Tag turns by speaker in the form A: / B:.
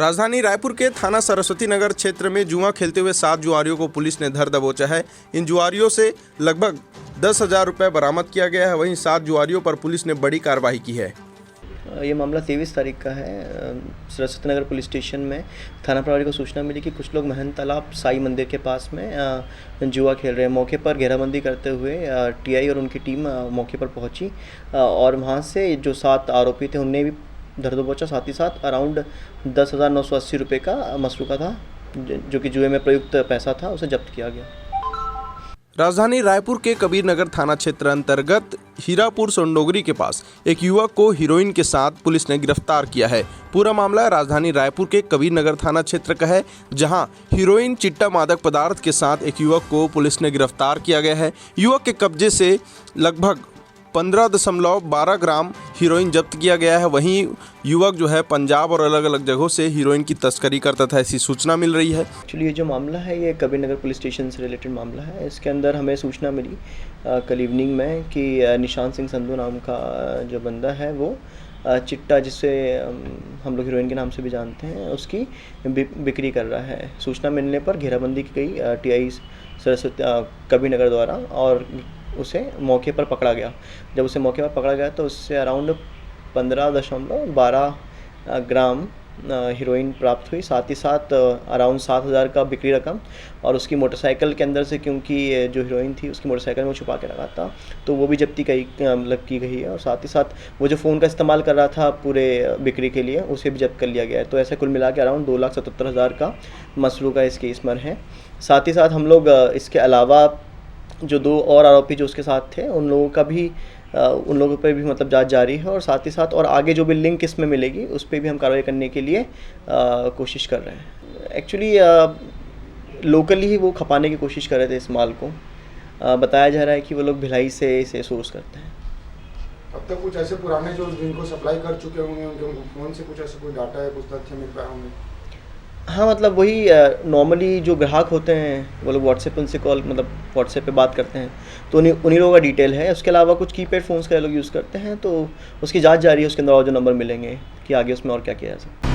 A: राजधानी रायपुर के थाना सरस्वती नगर क्षेत्र में जुआ खेलते हुए 7 जुआरियों को पुलिस ने धर दबोचा है। इन जुआरियों से लगभग 10,000 रुपये बरामद किया गया है। वहीं 7 जुआरियों पर पुलिस ने बड़ी कार्रवाई की है।
B: ये मामला 23 तारीख का है। सरस्वती नगर पुलिस स्टेशन में थाना प्रभारी को सूचना मिली कि कुछ लोग महंत तालाब साई मंदिर के पास में जुआ खेल रहे हैं। मौके पर घेराबंदी करते हुए टीआई और उनकी टीम मौके पर पहुंची और वहां से जो 7 आरोपी थे उन्हें भी धर दबोचा। साथ ही साथ अराउंड 10,980 रुपये का मसरूका था, जो कि जुए में प्रयुक्त पैसा था, उसे जब्त किया गया।
A: राजधानी रायपुर के कबीर नगर थाना क्षेत्र अंतर्गत हीरापुर सोंडोगरी के पास एक युवक को हीरोइन के साथ पुलिस ने गिरफ्तार किया है। पूरा मामला राजधानी रायपुर के कबीर नगर थाना क्षेत्र का है, जहां हीरोइन चिट्टा मादक पदार्थ के साथ एक युवक को पुलिस ने गिरफ्तार किया गया है। युवक के कब्जे से लगभग 15.12 ग्राम हीरोइन जब्त किया गया है। वहीं युवक जो है पंजाब और अलग अलग जगहों से हीरोइन की तस्करी करता था, ऐसी सूचना मिल रही है।
B: एक्चुअली ये जो मामला है ये कबीर नगर पुलिस स्टेशन से रिलेटेड मामला है। इसके अंदर हमें सूचना मिली कल इवनिंग में कि निशान सिंह संधू नाम का जो बंदा है वो चिट्टा, जिसे हम लोग हीरोइन के नाम से भी जानते हैं, उसकी बिक्री कर रहा है। सूचना मिलने पर घेराबंदी की गई टीआई सरस्वती कबीर नगर द्वारा और उसे मौके पर पकड़ा गया। जब उसे मौके पर पकड़ा गया तो उससे अराउंड 15.12 ग्राम हीरोइन प्राप्त हुई। साथ ही साथ अराउंड 7,000 का बिक्री रकम और उसकी मोटरसाइकिल के अंदर से, क्योंकि जो हीरोइन थी उसकी मोटरसाइकिल में वो छुपा के रखा था, तो वो भी जब्ती की गई है। और साथ ही साथ वो जो फ़ोन का इस्तेमाल कर रहा था पूरे बिक्री के लिए, उसे भी जब्त कर लिया गया है। तो ऐसे कुल मिला के अराउंड 2,77,000 का मसरूका इस केस में है। साथ ही साथ हम लोग इसके अलावा जो 2 और आरोपी जो उसके साथ थे उन लोगों पर भी मतलब जांच जारी है। और साथ ही साथ और आगे जो भी लिंक इसमें मिलेगी उस पर भी हम कार्रवाई करने के लिए कोशिश कर रहे हैं। एक्चुअली लोकली ही वो खपाने की कोशिश कर रहे थे इस माल को। बताया जा रहा है कि वो लोग भिलाई से इसे सोर्स करते हैं।
C: अब तक कुछ ऐसे पुराने जो जिनको सप्लाई कर चुके होंगे उनके फ़ोन से कुछ ऐसा कोई डाटा है, कुछ तथ्य मिल पाए होंगे?
B: हाँ, मतलब वही नॉर्मली जो ग्राहक होते हैं वो लोग व्हाट्सएप उनसे कॉल मतलब व्हाट्सएप पे बात करते हैं, तो उन्हीं लोगों का डिटेल है। उसके अलावा कुछ कीपैड फ़ोन्स का लोग यूज़ करते हैं, तो उसकी जांच जारी है। उसके अंदर और जो नंबर मिलेंगे कि आगे उसमें और क्या किया जा सकता है।